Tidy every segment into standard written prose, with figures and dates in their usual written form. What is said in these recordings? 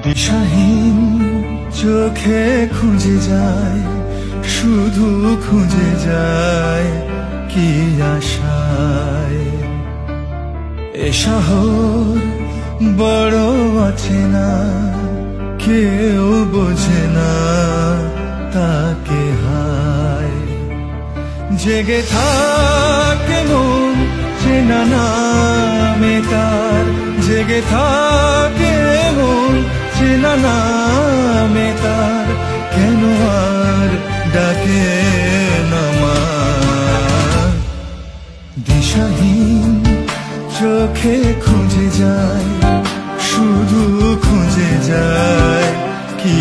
দিশাহীন চোখে খুঁজে যায়, শুধু খুঁজে যায় কি আশায়। এ শহর বড় অচেনা, কেউ বোঝে না তাকে হায়। জেগে থাকে মন চেনা নামে তার, জেগে থাকে মন চেনা নামে তার, কেন আর ডাকে না মা। দিশাহীন চোখে খুঁজে যায়, শুধু খুঁজে যায় কি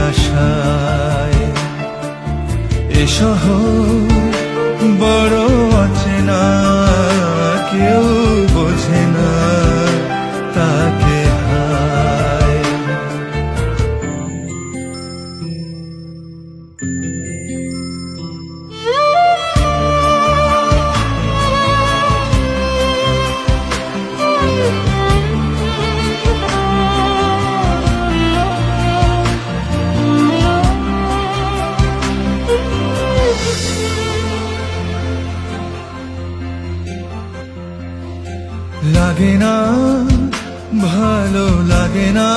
আশায়। এ শহর বড় অচেনা, কেউ বোঝে না তাকে হায়। লাগে না ভালো লাগে না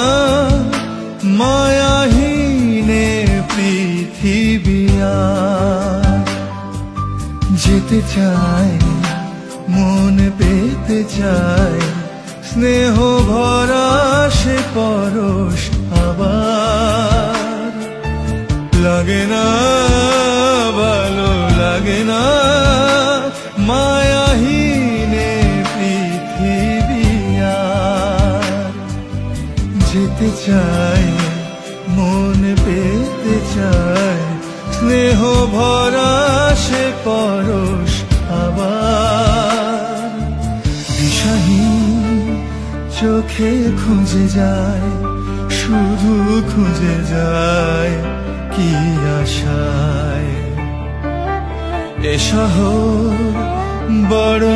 মায়াহীনে পৃথিবী আর। যেতে চায় মন পেতে চায়, স্নেহ ভরা সে পরশ আবার। লাগে না ভালো লাগে না মায়াহীনে পৃথিবী আর। যেতে চায় মন পেতে চায়, স্নেহ ভরা সে পরশ আবার। দিশাহীন চোখে খুঁজে যায়, শুধু খুঁজে যায় কি আশায়। এ শহর বড়